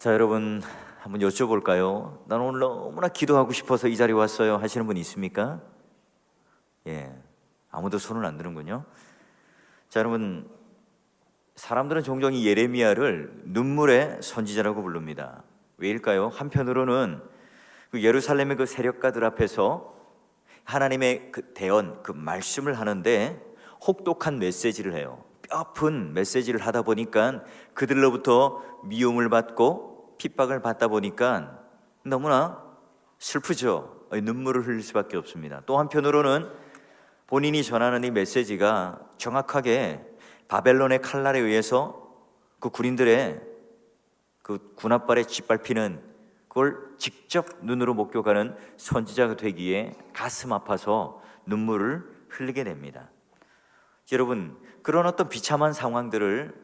자, 여러분 한번 여쭤볼까요? 나는 오늘 너무나 기도하고 싶어서 이 자리에 왔어요 하시는 분 있습니까? 예, 아무도 손을 안 드는군요. 자, 여러분, 사람들은 종종 이 예레미야를 눈물의 선지자라고 부릅니다. 왜일까요? 한편으로는 그 예루살렘의 그 세력가들 앞에서 하나님의 그 대언, 그 말씀을 하는데 혹독한 메시지를 해요. 뼈아픈 메시지를 하다 보니까 그들로부터 미움을 받고 핍박을 받다 보니까 너무나 슬프죠. 눈물을 흘릴 수밖에 없습니다. 또 한편으로는 본인이 전하는 이 메시지가 정확하게 바벨론의 칼날에 의해서 그 군인들의 그 군합발에 짓밟히는 그걸 직접 눈으로 목격하는 선지자가 되기에 가슴 아파서 눈물을 흘리게 됩니다. 여러분, 그런 어떤 비참한 상황들을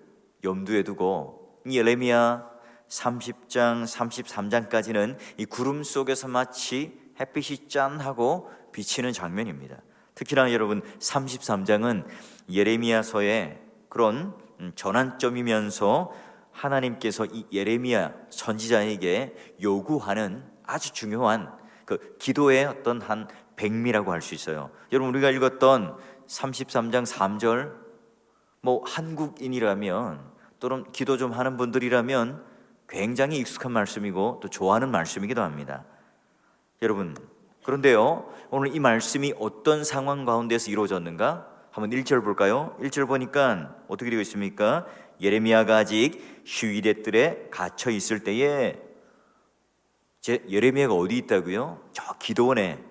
염두에 두고 이 예레미야 30장, 33장까지는 이 구름 속에서 마치 햇빛이 짠하고 비치는 장면입니다. 특히나 여러분 33장은 예레미야서의 그런 전환점이면서 하나님께서 이 예레미야 선지자에게 요구하는 아주 중요한 그 기도의 어떤 한 백미라고 할 수 있어요. 여러분, 우리가 읽었던 33장 3절, 뭐 한국인이라면 또는 기도 좀 하는 분들이라면 굉장히 익숙한 말씀이고 또 좋아하는 말씀이기도 합니다. 여러분, 그런데요, 오늘 이 말씀이 어떤 상황 가운데서 이루어졌는가? 한번 1절 볼까요? 1절 보니까 어떻게 되어 있습니까? 예레미야가 아직 휴일의 뜰에 갇혀 있을 때에, 예레미야가 어디 있다고요? 저 기도원에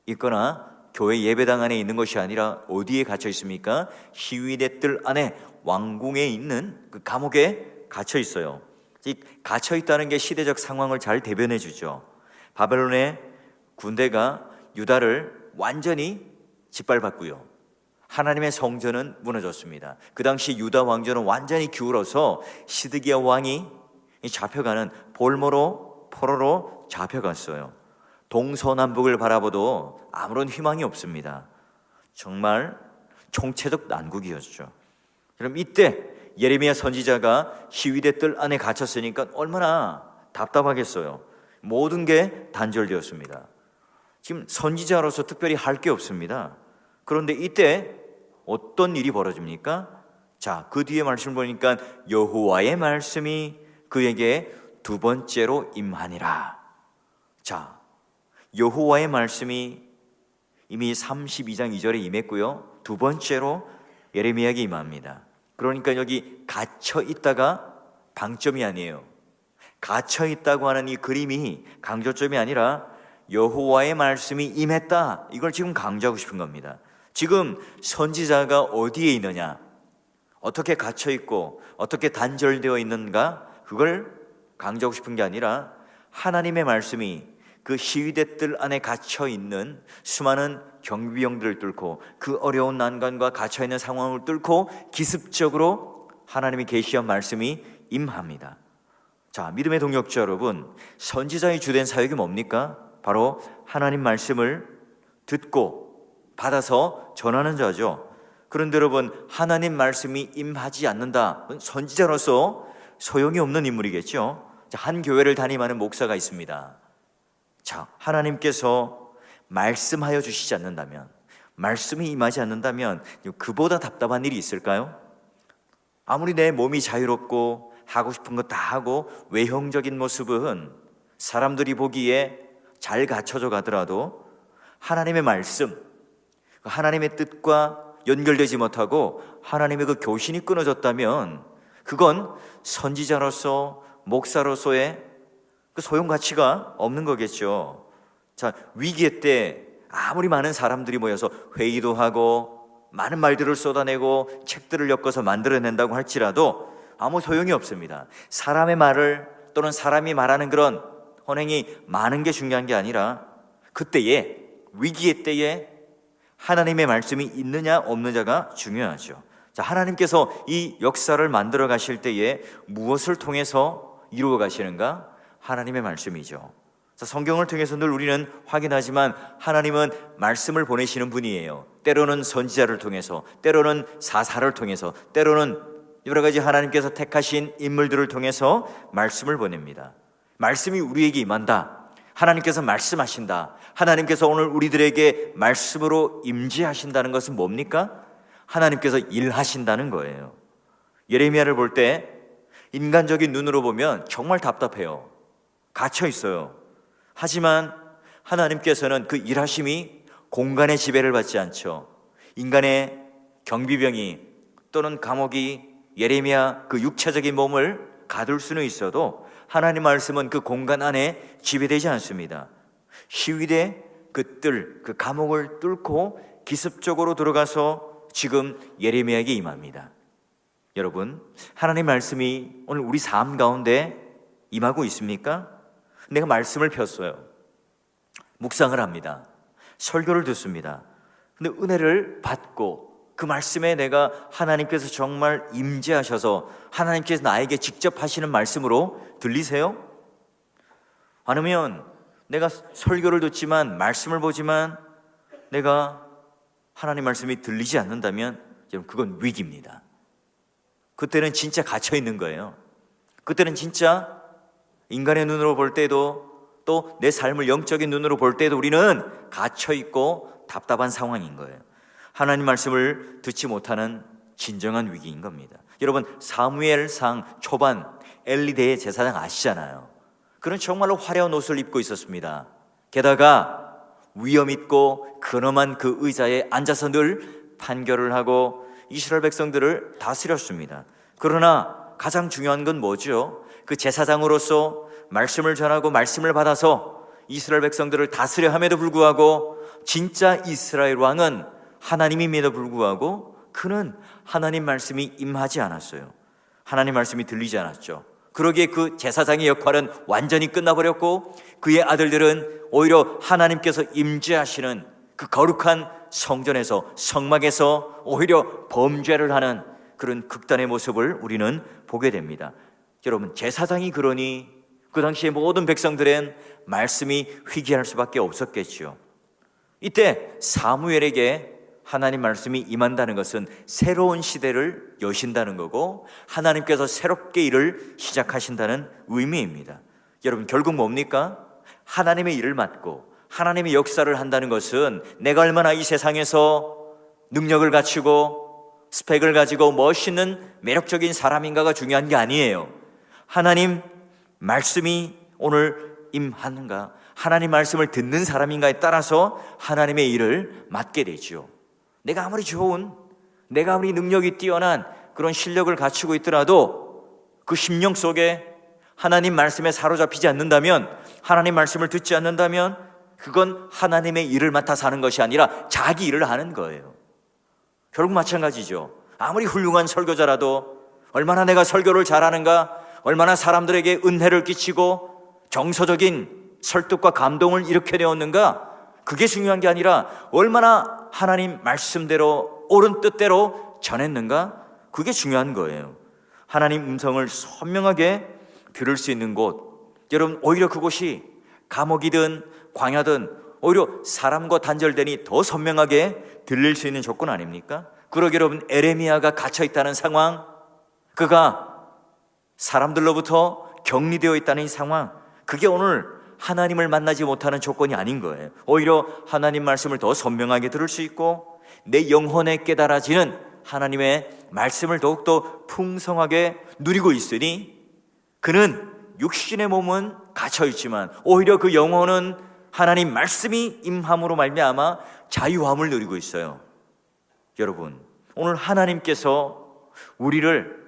있거나 교회 예배당 안에 있는 것이 아니라 어디에 갇혀 있습니까? 휴일의 뜰 안에 왕궁에 있는 그 감옥에 갇혀 있어요. 이 갇혀 있다는 게 시대적 상황을 잘 대변해 주죠. 바벨론의 군대가 유다를 완전히 짓밟았고요, 하나님의 성전은 무너졌습니다. 그 당시 유다 왕조는 완전히 기울어서 시드기야 왕이 잡혀가는 포로로 잡혀갔어요. 동서남북을 바라봐도 아무런 희망이 없습니다. 정말 총체적 난국이었죠. 그럼 이때 예레미야 선지자가 시위대 뜰 안에 갇혔으니까 얼마나 답답하겠어요. 모든 게 단절되었습니다. 지금 선지자로서 특별히 할 게 없습니다. 그런데 이때 어떤 일이 벌어집니까? 자, 그 뒤에 말씀을 보니까 여호와의 말씀이 그에게 두 번째로 임하니라. 자, 여호와의 말씀이 이미 32장 2절에 임했고요, 두 번째로 예레미야에게 임합니다. 그러니까 여기 갇혀 있다가 방점이 아니에요. 갇혀 있다고 하는 이 그림이 강조점이 아니라 여호와의 말씀이 임했다, 이걸 지금 강조하고 싶은 겁니다. 지금 선지자가 어디에 있느냐, 어떻게 갇혀 있고 어떻게 단절되어 있는가, 그걸 강조하고 싶은 게 아니라 하나님의 말씀이 그 시위대 뜰 안에 갇혀 있는 수많은 경비병들을 뚫고 그 어려운 난관과 갇혀 있는 상황을 뚫고 기습적으로 하나님이 계시한 말씀이 임합니다. 자, 믿음의 동역자 여러분, 선지자의 주된 사역이 뭡니까? 바로 하나님 말씀을 듣고 받아서 전하는 자죠. 그런데 여러분, 하나님 말씀이 임하지 않는다, 선지자로서 소용이 없는 인물이겠죠. 자, 한 교회를 담임하는 목사가 있습니다. 자, 하나님께서 말씀하여 주시지 않는다면, 말씀이 임하지 않는다면 그보다 답답한 일이 있을까요? 아무리 내 몸이 자유롭고 하고 싶은 거 다 하고 외형적인 모습은 사람들이 보기에 잘 갖춰져 가더라도 하나님의 말씀, 하나님의 뜻과 연결되지 못하고 하나님의 그 교신이 끊어졌다면 그건 선지자로서 목사로서의 그 소용 가치가 없는 거겠죠. 자, 위기의 때 아무리 많은 사람들이 모여서 회의도 하고 많은 말들을 쏟아내고 책들을 엮어서 만들어낸다고 할지라도 아무 소용이 없습니다. 사람의 말을 또는 사람이 말하는 그런 헌행이 많은 게 중요한 게 아니라 그때에, 위기의 때에 하나님의 말씀이 있느냐 없느냐가 중요하죠. 자, 하나님께서 이 역사를 만들어 가실 때에 무엇을 통해서 이루어 가시는가? 하나님의 말씀이죠. 자, 성경을 통해서 늘 우리는 확인하지만 하나님은 말씀을 보내시는 분이에요. 때로는 선지자를 통해서, 때로는 사사를 통해서, 때로는 여러 가지 하나님께서 택하신 인물들을 통해서 말씀을 보냅니다. 말씀이 우리에게 임한다. 하나님께서 말씀하신다. 하나님께서 오늘 우리들에게 말씀으로 임재하신다는 것은 뭡니까? 하나님께서 일하신다는 거예요. 예레미야를 볼 때 인간적인 눈으로 보면 정말 답답해요. 갇혀 있어요. 하지만 하나님께서는 그 일하심이 공간의 지배를 받지 않죠. 인간의 경비병이 또는 감옥이 예레미야 그 육체적인 몸을 가둘 수는 있어도 하나님 말씀은 그 공간 안에 지배되지 않습니다. 시위대 그 뜰, 그 감옥을 뚫고 기습적으로 들어가서 지금 예레미야에게 임합니다. 여러분, 하나님 말씀이 오늘 우리 삶 가운데 임하고 있습니까? 내가 말씀을 폈어요. 묵상을 합니다. 설교를 듣습니다. 근데 은혜를 받고 그 말씀에 내가 하나님께서 정말 임재하셔서 하나님께서 나에게 직접 하시는 말씀으로 들리세요? 아니면 내가 설교를 듣지만 말씀을 보지만 내가 하나님 말씀이 들리지 않는다면 여러분, 그건 위기입니다. 그때는 진짜 갇혀 있는 거예요. 그때는 진짜 인간의 눈으로 볼 때도 또 내 삶을 영적인 눈으로 볼 때도 우리는 갇혀 있고 답답한 상황인 거예요. 하나님 말씀을 듣지 못하는 진정한 위기인 겁니다. 여러분, 사무엘상 초반 엘리 대제사장 아시잖아요. 그는 정말로 화려한 옷을 입고 있었습니다. 게다가 위엄 있고 근엄한 그 의자에 앉아서 늘 판결을 하고 이스라엘 백성들을 다스렸습니다. 그러나 가장 중요한 건 뭐죠? 그 제사장으로서 말씀을 전하고 말씀을 받아서 이스라엘 백성들을 다스려 함에도 불구하고 진짜 이스라엘 왕은 하나님임에도 불구하고 그는 하나님 말씀이 임하지 않았어요. 하나님 말씀이 들리지 않았죠. 그러기에 그 제사장의 역할은 완전히 끝나버렸고 그의 아들들은 오히려 하나님께서 임재하시는 그 거룩한 성전에서 성막에서 오히려 범죄를 하는 그런 극단의 모습을 우리는 보게 됩니다. 여러분, 제사장이 그러니 그 당시에 모든 백성들은 말씀이 회개할 수밖에 없었겠죠. 이때 사무엘에게 하나님 말씀이 임한다는 것은 새로운 시대를 여신다는 거고 하나님께서 새롭게 일을 시작하신다는 의미입니다. 여러분, 결국 뭡니까? 하나님의 일을 맡고 하나님의 역사를 한다는 것은 내가 얼마나 이 세상에서 능력을 갖추고 스펙을 가지고 멋있는 매력적인 사람인가가 중요한 게 아니에요. 하나님 말씀이 오늘 임하는가, 하나님 말씀을 듣는 사람인가에 따라서 하나님의 일을 맡게 되죠. 내가 아무리 좋은, 내가 아무리 능력이 뛰어난 그런 실력을 갖추고 있더라도 그 심령 속에 하나님 말씀에 사로잡히지 않는다면, 하나님 말씀을 듣지 않는다면 그건 하나님의 일을 맡아서 하는 것이 아니라 자기 일을 하는 거예요. 결국 마찬가지죠. 아무리 훌륭한 설교자라도 얼마나 내가 설교를 잘하는가, 얼마나 사람들에게 은혜를 끼치고 정서적인 설득과 감동을 일으켜내었는가, 그게 중요한 게 아니라 얼마나 하나님 말씀대로 옳은 뜻대로 전했는가, 그게 중요한 거예요. 하나님 음성을 선명하게 들을 수 있는 곳, 여러분, 오히려 그곳이 감옥이든 광야든 오히려 사람과 단절되니 더 선명하게 들릴 수 있는 조건 아닙니까? 그러게 여러분, 에레미야가 갇혀있다는 상황, 그가 사람들로부터 격리되어 있다는 이 상황, 그게 오늘 하나님을 만나지 못하는 조건이 아닌 거예요. 오히려 하나님 말씀을 더 선명하게 들을 수 있고 내 영혼에 깨달아지는 하나님의 말씀을 더욱더 풍성하게 누리고 있으니 그는 육신의 몸은 갇혀있지만 오히려 그 영혼은 하나님 말씀이 임함으로 말미암아 자유함을 누리고 있어요. 여러분, 오늘 하나님께서 우리를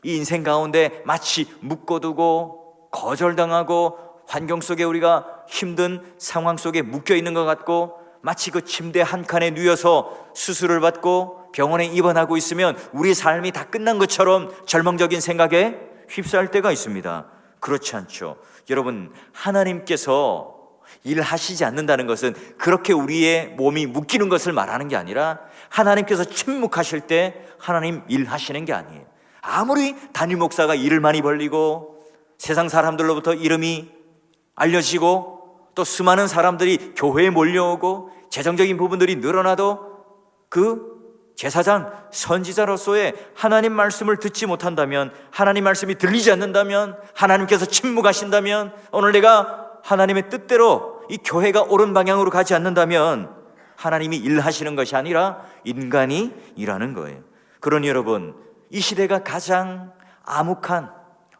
이 인생 가운데 마치 묶어두고 거절당하고 환경 속에 우리가 힘든 상황 속에 묶여있는 것 같고 마치 그 침대 한 칸에 누워서 수술을 받고 병원에 입원하고 있으면 우리 삶이 다 끝난 것처럼 절망적인 생각에 휩싸일 때가 있습니다. 그렇지 않죠. 여러분, 하나님께서 일하시지 않는다는 것은 그렇게 우리의 몸이 묶이는 것을 말하는 게 아니라 하나님께서 침묵하실 때 하나님 일하시는 게 아니에요. 아무리 담임 목사가 일을 많이 벌리고 세상 사람들로부터 이름이 알려지고 또 수많은 사람들이 교회에 몰려오고 재정적인 부분들이 늘어나도 그 제사장, 선지자로서의 하나님 말씀을 듣지 못한다면, 하나님 말씀이 들리지 않는다면, 하나님께서 침묵하신다면, 오늘 내가 하나님의 뜻대로 이 교회가 옳은 방향으로 가지 않는다면 하나님이 일하시는 것이 아니라 인간이 일하는 거예요. 그러니 여러분, 이 시대가 가장 암흑한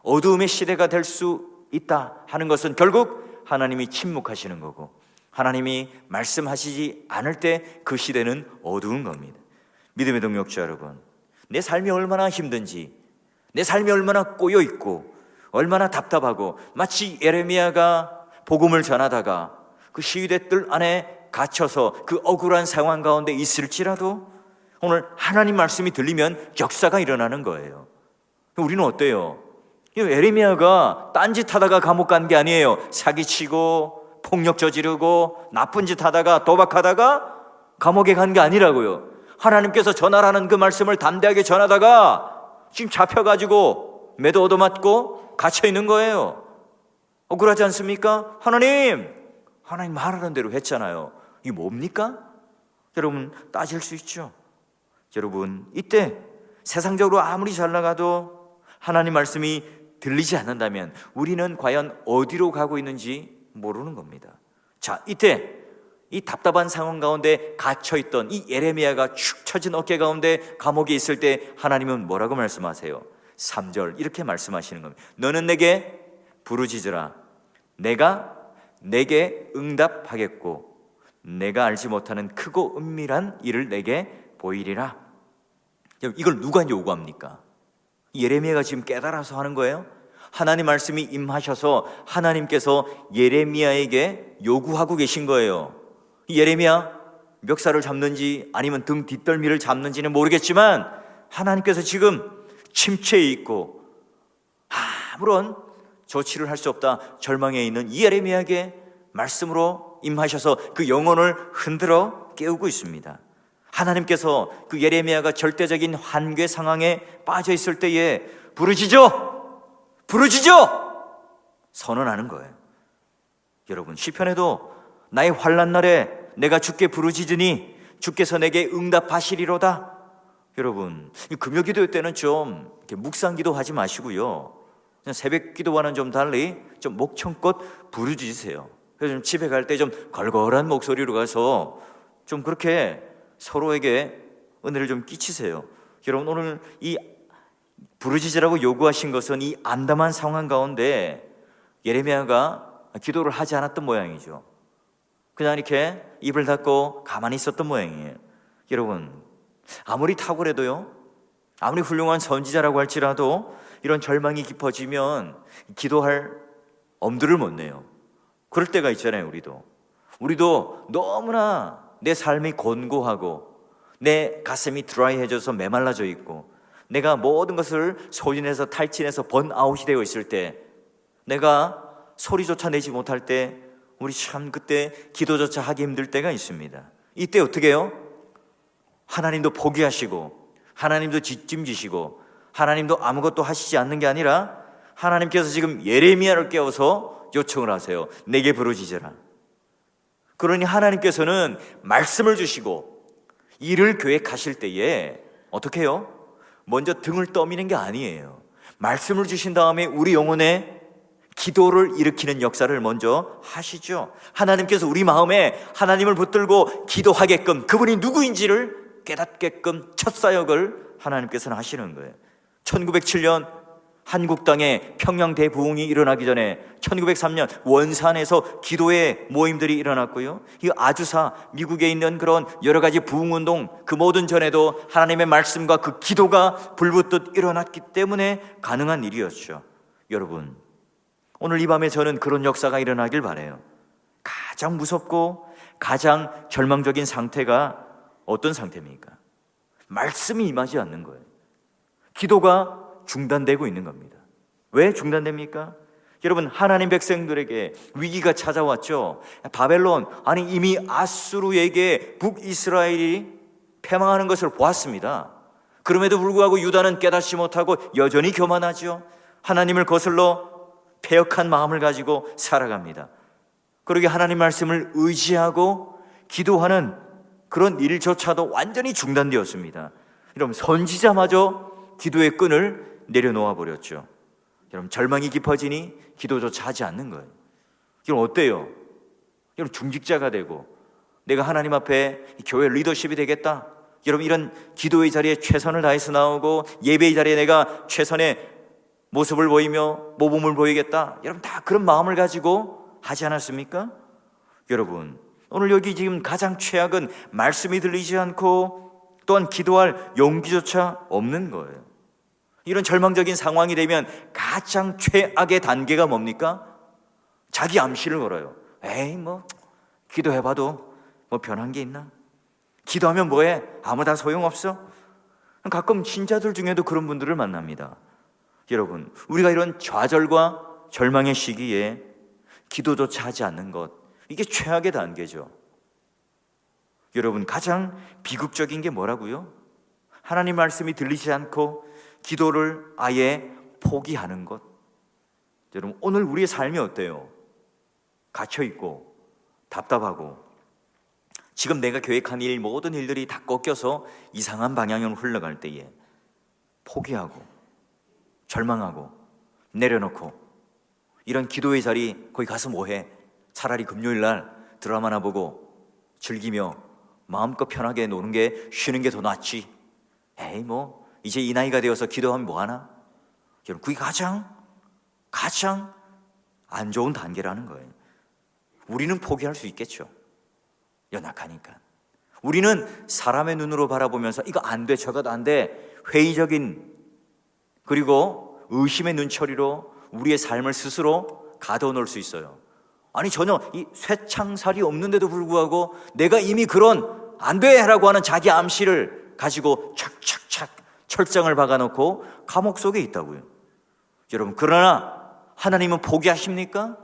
어두움의 시대가 될 수 있다 하는 것은 결국 하나님이 침묵하시는 거고, 하나님이 말씀하시지 않을 때 그 시대는 어두운 겁니다. 믿음의 동역자 여러분, 내 삶이 얼마나 힘든지, 내 삶이 얼마나 꼬여있고 얼마나 답답하고, 마치 예레미야가 복음을 전하다가 그 시위대 뜰 안에 갇혀서 그 억울한 상황 가운데 있을지라도 오늘 하나님 말씀이 들리면 역사가 일어나는 거예요. 우리는 어때요? 예레미야가 딴짓하다가 감옥 간 게 아니에요. 사기치고 폭력 저지르고 나쁜 짓 하다가 도박하다가 감옥에 간 게 아니라고요. 하나님께서 전하라는 그 말씀을 담대하게 전하다가 지금 잡혀가지고 매도 얻어맞고 갇혀있는 거예요. 억울하지 않습니까? 하나님 말하는 대로 했잖아요. 이게 뭡니까? 여러분, 따질 수 있죠. 여러분, 이때 세상적으로 아무리 잘 나가도 하나님 말씀이 들리지 않는다면 우리는 과연 어디로 가고 있는지 모르는 겁니다. 자, 이때 이 답답한 상황 가운데 갇혀있던 이 예레미야가 축 처진 어깨 가운데 감옥에 있을 때 하나님은 뭐라고 말씀하세요? 3절 이렇게 말씀하시는 겁니다. 너는 내게 부르짖으라. 내가 내게 응답하겠고 내가 알지 못하는 크고 은밀한 일을 내게 보이리라. 이걸 누가 요구합니까? 예레미야가 지금 깨달아서 하는 거예요? 하나님 말씀이 임하셔서 하나님께서 예레미야에게 요구하고 계신 거예요. 예레미야 멱살을 잡는지 아니면 등 뒷덜미를 잡는지는 모르겠지만 하나님께서 지금 침체에 있고 아무런 조치를 할 수 없다 절망에 있는 이 예레미야에게 말씀으로 임하셔서 그 영혼을 흔들어 깨우고 있습니다. 하나님께서 그 예레미야가 절대적인 환괴 상황에 빠져 있을 때에 부르짖어 선언하는 거예요. 여러분, 시편에도 나의 환난 날에 내가 주께 부르짖으니 주께서 내게 응답하시리로다. 여러분, 금요기도 때는 좀 묵상기도 하지 마시고요, 새벽 기도와는 좀 달리 좀 목청껏 부르짖으세요. 그래서 좀 집에 갈 때 좀 걸걸한 목소리로 가서 좀 그렇게 서로에게 은혜를 좀 끼치세요. 여러분, 오늘 이 부르짖으라고 요구하신 것은 이 암담한 상황 가운데 예레미야가 기도를 하지 않았던 모양이죠. 그냥 이렇게 입을 닫고 가만히 있었던 모양이에요. 여러분, 아무리 탁월해도요, 아무리 훌륭한 선지자라고 할지라도 이런 절망이 깊어지면 기도할 엄두를 못 내요. 그럴 때가 있잖아요. 우리도 너무나 내 삶이 곤고하고 내 가슴이 드라이해져서 메말라져 있고 내가 모든 것을 소진해서 탈진해서 번아웃이 되어 있을 때, 내가 소리조차 내지 못할 때 우리 참 그때 기도조차 하기 힘들 때가 있습니다. 이때 어떻게 해요? 하나님도 포기하시고 하나님도 뒷짐지시고 하나님도 아무것도 하시지 않는 게 아니라 하나님께서 지금 예레미야를 깨워서 요청을 하세요. 내게 부르짖으라. 그러니 하나님께서는 말씀을 주시고 일을 계획하실 때에 어떻게 해요? 먼저 등을 떠미는 게 아니에요. 말씀을 주신 다음에 우리 영혼에 기도를 일으키는 역사를 먼저 하시죠. 하나님께서 우리 마음에 하나님을 붙들고 기도하게끔, 그분이 누구인지를 깨닫게끔 첫 사역을 하나님께서는 하시는 거예요. 1907년 한국 땅에 평양 대부흥이 일어나기 전에 1903년 원산에서 기도의 모임들이 일어났고요, 이 아주사 미국에 있는 그런 여러 가지 부흥운동, 그 모든 전에도 하나님의 말씀과 그 기도가 불붙듯 일어났기 때문에 가능한 일이었죠. 여러분, 오늘 이 밤에 저는 그런 역사가 일어나길 바라요. 가장 무섭고 가장 절망적인 상태가 어떤 상태입니까? 말씀이 임하지 않는 거예요. 기도가 중단되고 있는 겁니다. 왜 중단됩니까? 여러분, 하나님 백성들에게 위기가 찾아왔죠. 바벨론, 아니 이미 아수르에게 북이스라엘이 패망하는 것을 보았습니다. 그럼에도 불구하고 유다는 깨닫지 못하고 여전히 교만하죠. 하나님을 거슬러 패역한 마음을 가지고 살아갑니다. 그러게 하나님 말씀을 의지하고 기도하는 그런 일조차도 완전히 중단되었습니다. 여러분, 선지자마저 기도의 끈을 내려놓아 버렸죠. 여러분, 절망이 깊어지니 기도조차 하지 않는 거예요. 여러분, 어때요? 여러분, 중직자가 되고 내가 하나님 앞에 교회 리더십이 되겠다, 여러분, 이런 기도의 자리에 최선을 다해서 나오고 예배의 자리에 내가 최선의 모습을 보이며 모범을 보이겠다, 여러분, 다 그런 마음을 가지고 하지 않았습니까? 여러분, 오늘 여기 지금 가장 최악은 말씀이 들리지 않고 또한 기도할 용기조차 없는 거예요. 이런 절망적인 상황이 되면 가장 최악의 단계가 뭡니까? 자기 암시를 걸어요. 에이, 뭐 기도해봐도 뭐 변한 게 있나? 기도하면 뭐해? 아무 다 소용없어? 가끔 신자들 중에도 그런 분들을 만납니다. 여러분, 우리가 이런 좌절과 절망의 시기에 기도조차 하지 않는 것, 이게 최악의 단계죠. 여러분, 가장 비극적인 게 뭐라고요? 하나님 말씀이 들리지 않고 기도를 아예 포기하는 것. 여러분, 오늘 우리의 삶이 어때요? 갇혀있고 답답하고 지금 내가 계획한 일, 모든 일들이 다 꺾여서 이상한 방향으로 흘러갈 때에 포기하고 절망하고 내려놓고 이런 기도의 자리, 거기 가서 뭐해? 차라리 금요일날 드라마나 보고 즐기며 마음껏 편하게 노는 게, 쉬는 게 더 낫지. 에이, 뭐 이제 이 나이가 되어서 기도하면 뭐하나? 여러분, 그게 가장 안 좋은 단계라는 거예요. 우리는 포기할 수 있겠죠. 연약하니까. 우리는 사람의 눈으로 바라보면서 이거 안 돼, 저것 안 돼, 회의적인 그리고 의심의 눈초리로 우리의 삶을 스스로 가둬 놓을 수 있어요. 아니, 전혀 이 쇠창살이 없는데도 불구하고 내가 이미 그런 안 돼라고 하는 자기 암시를 가지고 착착착 철장을 박아놓고 감옥 속에 있다고요. 여러분, 그러나 하나님은 포기하십니까?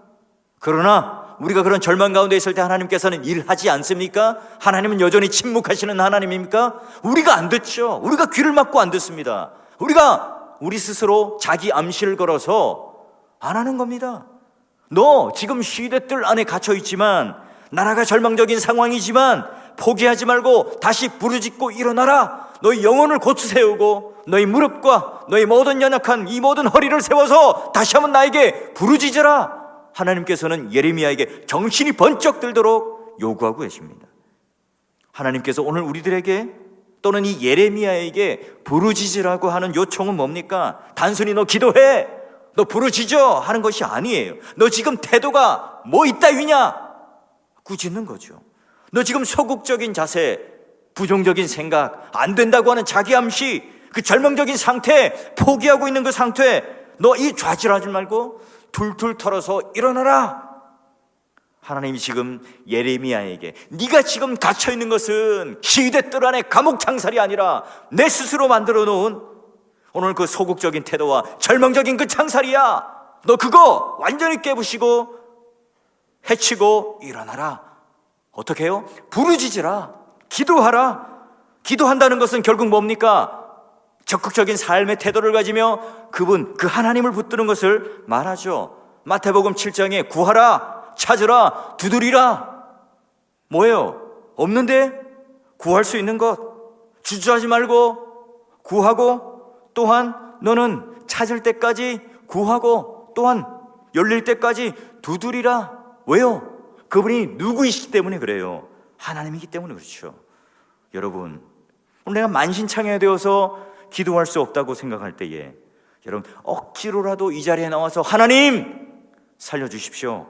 그러나 우리가 그런 절망 가운데 있을 때 하나님께서는 일하지 않습니까? 하나님은 여전히 침묵하시는 하나님입니까? 우리가 안 듣죠. 우리가 귀를 막고 안 듣습니다. 우리가 우리 스스로 자기 암시를 걸어서 안 하는 겁니다. 너 지금 시대들 안에 갇혀 있지만, 나라가 절망적인 상황이지만 포기하지 말고 다시 부르짖고 일어나라. 너희 영혼을 고쳐 세우고 너희 무릎과 너희 모든 연약한 이 모든 허리를 세워서 다시 한번 나에게 부르짖어라. 하나님께서는 예레미야에게 정신이 번쩍 들도록 요구하고 계십니다. 하나님께서 오늘 우리들에게 또는 이 예레미야에게 부르짖으라고 하는 요청은 뭡니까? 단순히 너 기도해, 너 부르짖어 하는 것이 아니에요. 너 지금 태도가 뭐 있다위냐? 꾸짖는 거죠. 너 지금 소극적인 자세, 부정적인 생각, 안 된다고 하는 자기 암시, 그 절망적인 상태, 포기하고 있는 그 상태, 너 이 좌절하지 말고 툴툴 털어서 일어나라. 하나님이 지금 예레미야에게 네가 지금 갇혀있는 것은 시대 뜰 안에 감옥 창살이 아니라 내 스스로 만들어 놓은 오늘 그 소극적인 태도와 절망적인 그 창살이야. 너 그거 완전히 깨부시고 해치고 일어나라. 어떻게 해요? 부르짖으라. 기도하라. 기도한다는 것은 결국 뭡니까? 적극적인 삶의 태도를 가지며 그분, 그 하나님을 붙드는 것을 말하죠. 마태복음 7장에 구하라, 찾으라, 두드리라. 뭐예요? 없는데 구할 수 있는 것. 주저하지 말고 구하고, 또한 너는 찾을 때까지 구하고, 또한 열릴 때까지 두드리라. 왜요? 그분이 누구이시기 때문에 그래요. 하나님이기 때문에 그렇죠. 여러분, 오늘 내가 만신창이가 되어서 기도할 수 없다고 생각할 때에 여러분, 억지로라도 이 자리에 나와서 하나님 살려주십시오.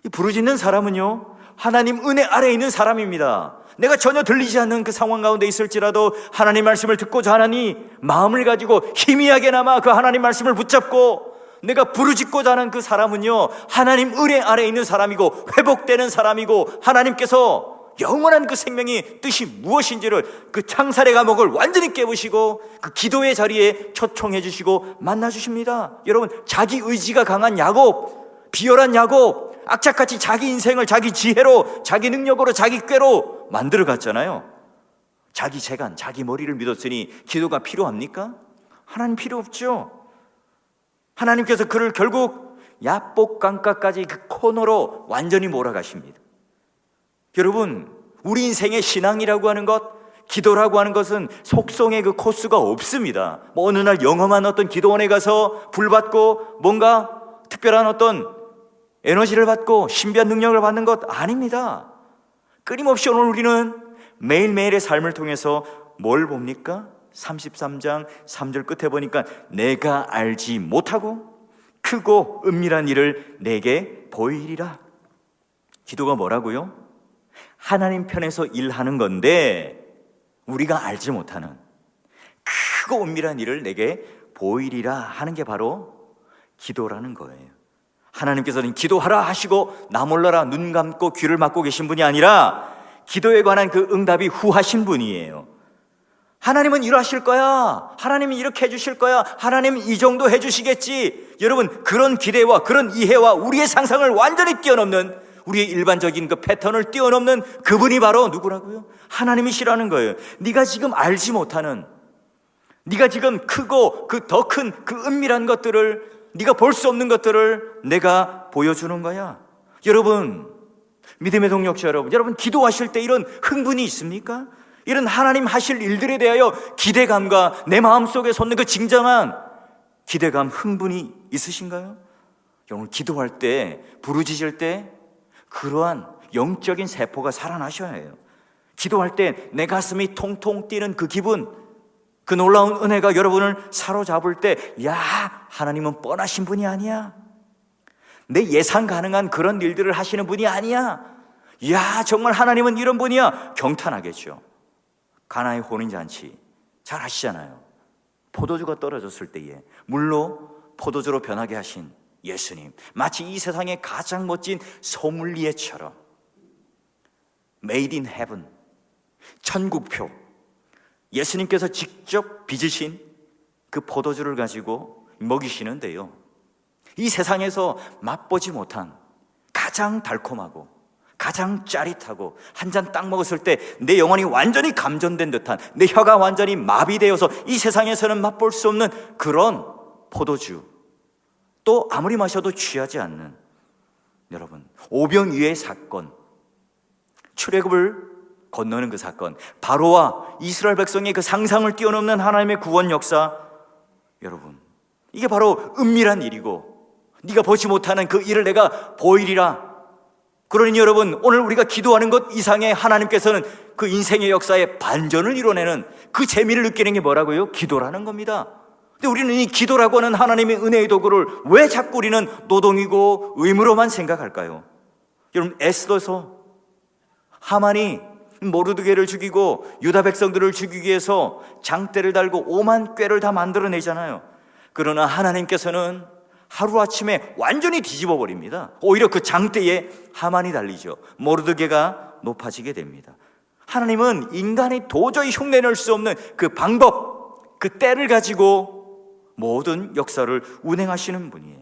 이 부르짖는 사람은요, 하나님 은혜 아래에 있는 사람입니다. 내가 전혀 들리지 않는 그 상황 가운데 있을지라도 하나님 말씀을 듣고자 하나니 마음을 가지고 희미하게나마 그 하나님 말씀을 붙잡고 내가 부르짖고자 하는 그 사람은요, 하나님 은혜 아래에 있는 사람이고 회복되는 사람이고, 하나님께서 영원한 그 생명의 뜻이 무엇인지를, 그 창살의 감옥을 완전히 깨부시고 그 기도의 자리에 초청해 주시고 만나 주십니다. 여러분, 자기 의지가 강한 야곱, 비열한 야곱, 악착같이 자기 인생을 자기 지혜로, 자기 능력으로, 자기 꾀로 만들어 갔잖아요. 자기 재간, 자기 머리를 믿었으니 기도가 필요합니까? 하나님 필요 없죠. 하나님께서 그를 결국 야복강가까지 그 코너로 완전히 몰아가십니다. 여러분, 우리 인생의 신앙이라고 하는 것, 기도라고 하는 것은 속성의 그 코스가 없습니다. 뭐 어느 날 영험한 어떤 기도원에 가서 불 받고 뭔가 특별한 어떤 에너지를 받고 신비한 능력을 받는 것 아닙니다. 끊임없이 오늘 우리는 매일매일의 삶을 통해서 뭘 봅니까? 33장 3절 끝에 보니까 내가 알지 못하고 크고 은밀한 일을 내게 보이리라. 기도가 뭐라고요? 하나님 편에서 일하는 건데 우리가 알지 못하는 크고 은밀한 일을 내게 보이리라 하는 게 바로 기도라는 거예요. 하나님께서는 기도하라 하시고 나 몰라라 눈 감고 귀를 막고 계신 분이 아니라 기도에 관한 그 응답이 후하신 분이에요. 하나님은 이러하실 거야, 하나님은 이렇게 해주실 거야, 하나님은 이 정도 해주시겠지. 여러분, 그런 기대와 그런 이해와 우리의 상상을 완전히 뛰어넘는, 우리의 일반적인 그 패턴을 뛰어넘는 그분이 바로 누구라고요? 하나님이시라는 거예요. 네가 지금 알지 못하는, 네가 지금 크고 그 더 큰 그 은밀한 것들을, 네가 볼 수 없는 것들을 내가 보여주는 거야. 여러분, 믿음의 동력자 여러분 기도하실 때 이런 흥분이 있습니까? 이런 하나님 하실 일들에 대하여 기대감과 내 마음속에 솟는 그 진정한 기대감, 흥분이 있으신가요? 오늘 기도할 때, 부르짖을 때 그러한 영적인 세포가 살아나셔야 해요. 기도할 때 내 가슴이 통통 뛰는 그 기분, 그 놀라운 은혜가 여러분을 사로잡을 때, 야, 하나님은 뻔하신 분이 아니야, 내 예상 가능한 그런 일들을 하시는 분이 아니야, 야, 정말 하나님은 이런 분이야, 경탄하겠죠. 가나의 혼인잔치 잘 아시잖아요. 포도주가 떨어졌을 때에 물로 포도주로 변하게 하신 예수님, 마치 이 세상의 가장 멋진 소믈리에처럼 Made in Heaven, 천국표, 예수님께서 직접 빚으신 그 포도주를 가지고 먹이시는데요, 이 세상에서 맛보지 못한 가장 달콤하고 가장 짜릿하고 한 잔 딱 먹었을 때 내 영혼이 완전히 감전된 듯한, 내 혀가 완전히 마비되어서 이 세상에서는 맛볼 수 없는 그런 포도주, 또 아무리 마셔도 취하지 않는, 여러분, 오병이어의 사건, 출애굽을 건너는 그 사건, 바로와 이스라엘 백성의 그 상상을 뛰어넘는 하나님의 구원 역사, 여러분, 이게 바로 은밀한 일이고 네가 보지 못하는 그 일을 내가 보이리라. 그러니 여러분, 오늘 우리가 기도하는 것 이상의 하나님께서는 그 인생의 역사에 반전을 이뤄내는 그 재미를 느끼는 게 뭐라고요? 기도라는 겁니다. 근데 우리는 이 기도라고 하는 하나님의 은혜의 도구를 왜 자꾸 우리는 노동이고 의무로만 생각할까요? 여러분, 에스더서 하만이 모르드게를 죽이고 유다 백성들을 죽이기 위해서 장대를 달고 5만 꾀를 다 만들어내잖아요. 그러나 하나님께서는 하루아침에 완전히 뒤집어 버립니다. 오히려 그 장대에 하만이 달리죠. 모르드게가 높아지게 됩니다. 하나님은 인간이 도저히 흉내낼 수 없는 그 방법, 그 때를 가지고 모든 역사를 운행하시는 분이에요.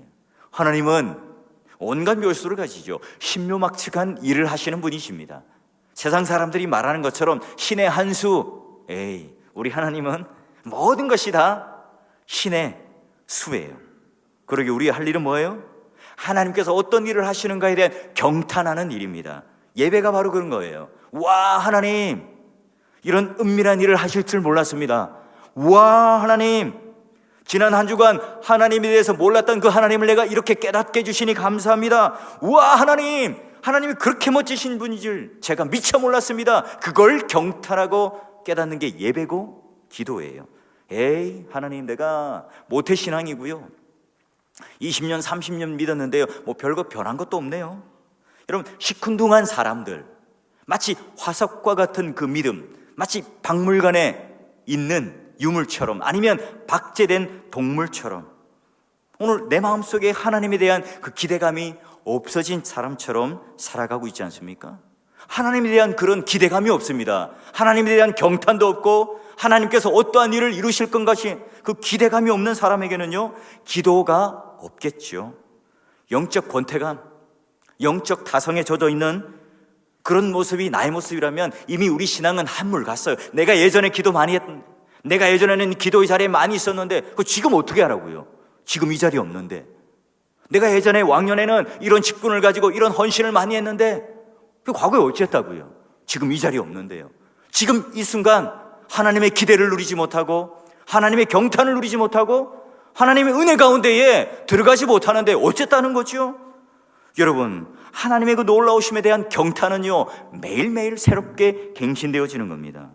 하나님은 온갖 묘수를 가지죠. 신묘막측한 일을 하시는 분이십니다. 세상 사람들이 말하는 것처럼 신의 한 수, 에이, 우리 하나님은 모든 것이 다 신의 수예요. 그러게 우리 할 일은 뭐예요? 하나님께서 어떤 일을 하시는가에 대한 경탄하는 일입니다. 예배가 바로 그런 거예요. 와, 하나님, 이런 은밀한 일을 하실 줄 몰랐습니다. 와, 하나님, 지난 한 주간 하나님에 대해서 몰랐던 그 하나님을 내가 이렇게 깨닫게 해주시니 감사합니다. 와, 하나님, 하나님이 그렇게 멋지신 분인 줄 제가 미처 몰랐습니다. 그걸 경탄하고 깨닫는 게 예배고 기도예요. 에이, 하나님, 내가 모태신앙이고요, 20년 30년 믿었는데요, 뭐 별거 변한 것도 없네요. 여러분, 시큰둥한 사람들, 마치 화석과 같은 그 믿음, 마치 박물관에 있는 유물처럼, 아니면 박제된 동물처럼 오늘 내 마음속에 하나님에 대한 그 기대감이 없어진 사람처럼 살아가고 있지 않습니까? 하나님에 대한 그런 기대감이 없습니다. 하나님에 대한 경탄도 없고 하나님께서 어떠한 일을 이루실 것이 그 기대감이 없는 사람에게는요, 기도가 없겠죠. 영적 권태감, 영적 다성에 젖어 있는 그런 모습이 나의 모습이라면 이미 우리 신앙은 한물 갔어요. 내가 예전에 기도 많이 했던, 내가 예전에는 기도의 자리에 많이 있었는데 그 지금 어떻게 하라고요? 지금 이 자리에 없는데. 내가 예전에 왕년에는 이런 직분을 가지고 이런 헌신을 많이 했는데 그 과거에 어찌했다고요? 지금 이 자리에 없는데요. 지금 이 순간 하나님의 기대를 누리지 못하고 하나님의 경탄을 누리지 못하고 하나님의 은혜 가운데에 들어가지 못하는데 어쨌다는 거죠? 여러분, 하나님의 그 놀라우심에 대한 경탄은요, 매일매일 새롭게 갱신되어지는 겁니다.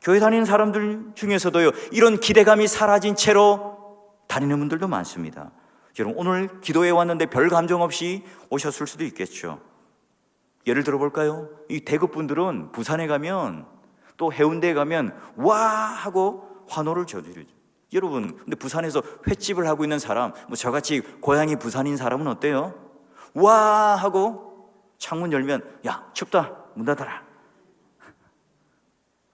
교회 다니는 사람들 중에서도요, 이런 기대감이 사라진 채로 다니는 분들도 많습니다. 여러분, 오늘 기도에 왔는데 별 감정 없이 오셨을 수도 있겠죠. 예를 들어 볼까요? 이 대구 분들은 부산에 가면, 또 해운대에 가면 와 하고 환호를 저지르죠. 여러분, 근데 부산에서 횟집을 하고 있는 사람, 뭐 저같이 고향이 부산인 사람은 어때요? 와 하고 창문 열면 야, 춥다, 문 닫아라.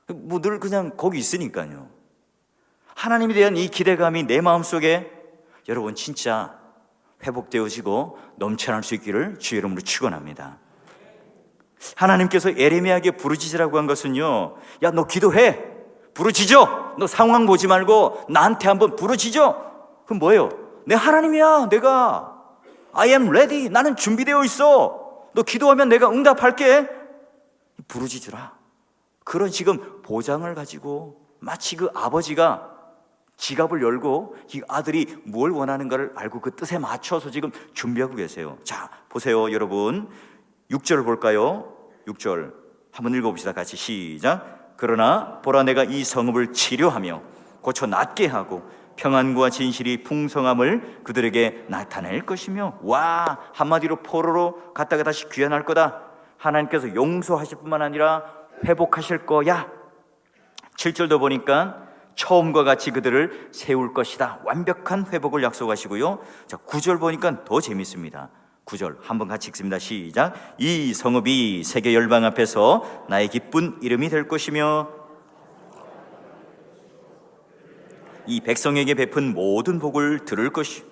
뭐 늘 그냥 거기 있으니까요. 하나님에 대한 이 기대감이 내 마음속에 여러분 진짜 회복되어지고 넘쳐날 수 있기를 주의 이름으로 축원합니다. 하나님께서 예레미야에게 부르짖으라고 한 것은요, 야, 너 기도해, 부르짖어. 너 상황 보지 말고 나한테 한번 부르짖어. 그럼 뭐예요? 내 하나님이야. 내가 I am ready. 나는 준비되어 있어. 너 기도하면 내가 응답할게. 부르짖으라. 그런 지금 보장을 가지고 마치 그 아버지가 지갑을 열고 이 아들이 뭘 원하는가를 알고 그 뜻에 맞춰서 지금 준비하고 계세요. 자, 보세요 여러분, 6절 볼까요? 6절 한번 읽어봅시다. 같이 시작. 그러나 보라, 내가 이 성읍을 치료하며 고쳐 낫게 하고 평안과 진실이 풍성함을 그들에게 나타낼 것이며, 와, 한마디로 포로로 갔다가 다시 귀환할 거다. 하나님께서 용서하실 뿐만 아니라 회복하실 거야. 7절도 보니까 처음과 같이 그들을 세울 것이다. 완벽한 회복을 약속하시고요. 자, 9절 보니까 더 재밌습니다. 9절 한번 같이 읽습니다. 시작. 이 성읍이 세계 열방 앞에서 나의 기쁜 이름이 될 것이며 이 백성에게 베푼 모든 복을 들을 것이,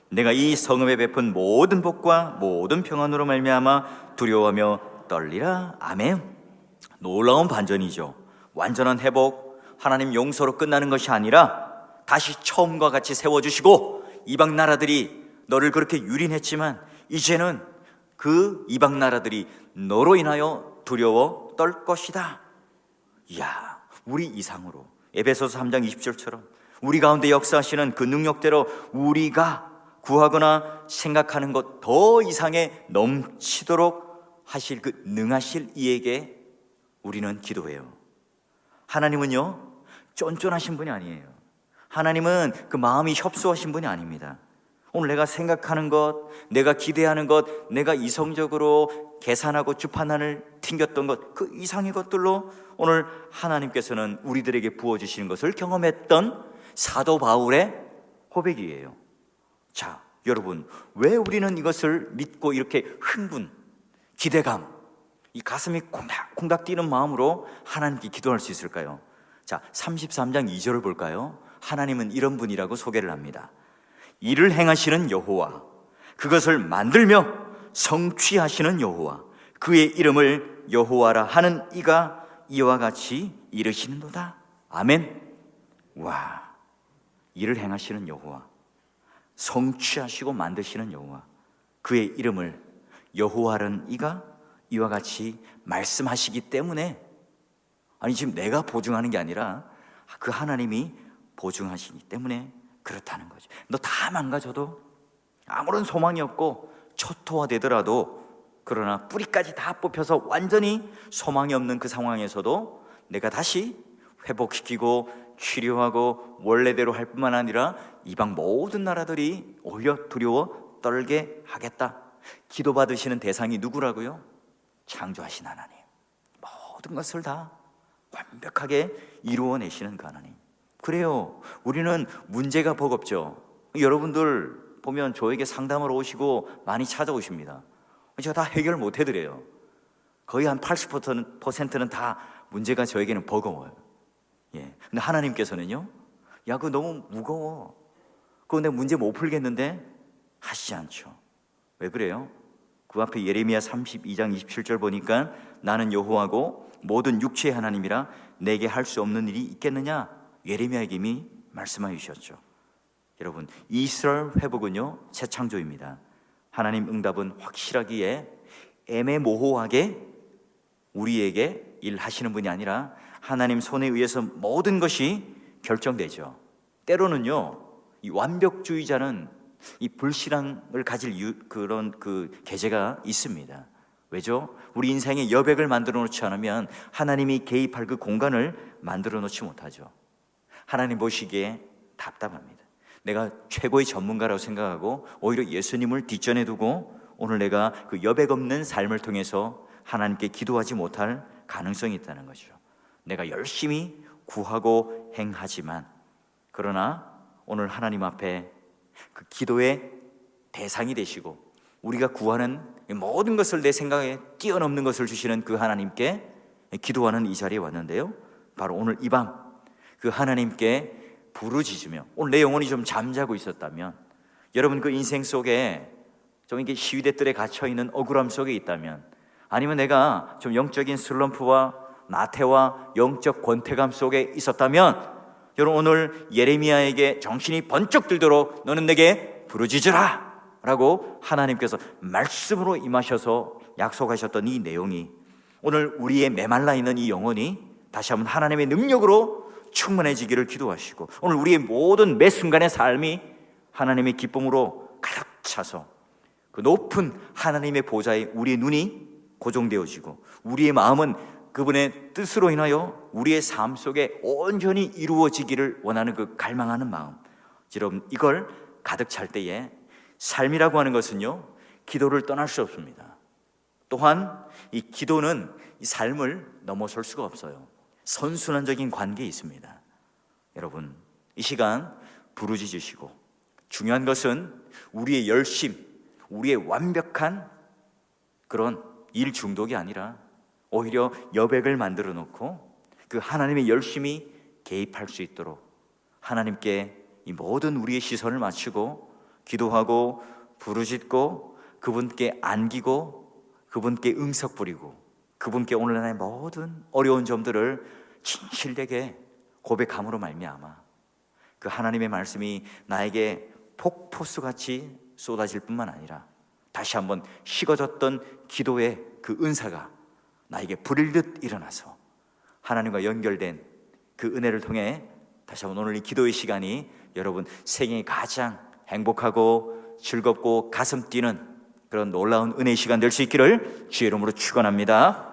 내가 이 성읍에 베푼 모든 복과 모든 평안으로 말미암아 두려워하며 떨리라. 아멘. 놀라운 반전이죠. 완전한 회복, 하나님 용서로 끝나는 것이 아니라 다시 처음과 같이 세워주시고, 이방 나라들이 너를 그렇게 유린했지만 이제는 그 이방 나라들이 너로 인하여 두려워 떨 것이다. 이야, 우리 이상으로 에베소서 3장 20절처럼 우리 가운데 역사하시는 그 능력대로 우리가 구하거나 생각하는 것 더 이상에 넘치도록 하실 그 능하실 이에게 우리는 기도해요. 하나님은요, 쫀쫀하신 분이 아니에요. 하나님은 그 마음이 협소하신 분이 아닙니다. 오늘 내가 생각하는 것, 내가 기대하는 것, 내가 이성적으로 계산하고 주판단을 튕겼던 것, 그 이상의 것들로 오늘 하나님께서는 우리들에게 부어주시는 것을 경험했던 사도 바울의 고백이에요. 자, 여러분, 왜 우리는 이것을 믿고 이렇게 흥분, 기대감, 이 가슴이 콩닥콩닥 뛰는 마음으로 하나님께 기도할 수 있을까요? 자, 33장 2절을 볼까요? 하나님은 이런 분이라고 소개를 합니다. 이를 행하시는 여호와, 그것을 만들며 성취하시는 여호와, 그의 이름을 여호와라 하는 이가 이와 같이 이르시는도다. 아멘. 와, 이를 행하시는 여호와, 성취하시고 만드시는 여호와, 그의 이름을 여호와라는 이가 이와 같이 말씀하시기 때문에, 아니 지금 내가 보증하는 게 아니라 그 하나님이 보증하시기 때문에 그렇다는 거죠. 너 다 망가져도, 아무런 소망이 없고 초토화되더라도, 그러나 뿌리까지 다 뽑혀서 완전히 소망이 없는 그 상황에서도 내가 다시 회복시키고 치료하고 원래대로 할 뿐만 아니라 이방 모든 나라들이 오히려 두려워 떨게 하겠다. 기도받으시는 대상이 누구라고요? 창조하신 하나님, 모든 것을 다 완벽하게 이루어내시는 그 하나님. 그래요, 우리는 문제가 버겁죠. 여러분들 보면 저에게 상담을 오시고 많이 찾아오십니다. 제가 다 해결 못 해드려요. 거의 한 80%는 다 문제가 저에게는 버거워요. 예. 근데 하나님께서는요, 야, 그거 너무 무거워, 그거 내가 문제 못 풀겠는데 하시지 않죠. 왜 그래요? 그 앞에 예레미야 32장 27절 보니까 나는 여호와고 모든 육체의 하나님이라 내게 할 수 없는 일이 있겠느냐, 예레미야에게 이미 말씀하여 주셨죠. 여러분, 이스라엘 회복은요 재창조입니다. 하나님 응답은 확실하기에 애매모호하게 우리에게 일하시는 분이 아니라 하나님 손에 의해서 모든 것이 결정되죠. 때로는요, 이 완벽주의자는 이 불신앙을 가질 그런 계제가 있습니다. 왜죠? 우리 인생에 여백을 만들어 놓지 않으면 하나님이 개입할 그 공간을 만들어 놓지 못하죠. 하나님 보시기에 답답합니다. 내가 최고의 전문가라고 생각하고 오히려 예수님을 뒷전에 두고 오늘 내가 그 여백 없는 삶을 통해서 하나님께 기도하지 못할 가능성이 있다는 거죠. 내가 열심히 구하고 행하지만, 그러나 오늘 하나님 앞에 그 기도의 대상이 되시고 우리가 구하는 모든 것을 내 생각에 뛰어넘는 것을 주시는 그 하나님께 기도하는 이 자리에 왔는데요, 바로 오늘 이 밤 그 하나님께 부르짖으며, 오늘 내 영혼이 좀 잠자고 있었다면, 여러분 그 인생 속에 좀 이게 시위대들에 갇혀있는 억울함 속에 있다면, 아니면 내가 좀 영적인 슬럼프와 나태와 영적 권태감 속에 있었다면, 여러분 오늘 예레미야에게 정신이 번쩍 들도록 너는 내게 부르짖으라 라고 하나님께서 말씀으로 임하셔서 약속하셨던 이 내용이 오늘 우리의 메말라 있는 이 영혼이 다시 한번 하나님의 능력으로 충만해지기를 기도하시고, 오늘 우리의 모든 매 순간의 삶이 하나님의 기쁨으로 가득 차서 그 높은 하나님의 보좌에 우리의 눈이 고정되어지고 우리의 마음은 그분의 뜻으로 인하여 우리의 삶 속에 온전히 이루어지기를 원하는 그 갈망하는 마음, 여러분 이걸 가득 찰 때에 삶이라고 하는 것은요, 기도를 떠날 수 없습니다. 또한 이 기도는 이 삶을 넘어설 수가 없어요. 선순환적인 관계에 있습니다. 여러분 이 시간 부르짖으시고, 중요한 것은 우리의 열심, 우리의 완벽한 그런 일 중독이 아니라 오히려 여백을 만들어 놓고 그 하나님의 열심히 개입할 수 있도록 하나님께 이 모든 우리의 시선을 맞추고 기도하고 부르짖고 그분께 안기고 그분께 응석 부리고 그분께 오늘 나의 모든 어려운 점들을 진실되게 고백함으로 말미암아 그 하나님의 말씀이 나에게 폭포수같이 쏟아질 뿐만 아니라 다시 한번 식어졌던 기도의 그 은사가 나에게 불일 듯 일어나서 하나님과 연결된 그 은혜를 통해 다시 한번 오늘 이 기도의 시간이 여러분 생애의 가장 행복하고 즐겁고 가슴 뛰는 그런 놀라운 은혜의 시간 될 수 있기를 주의 이름으로 축원합니다.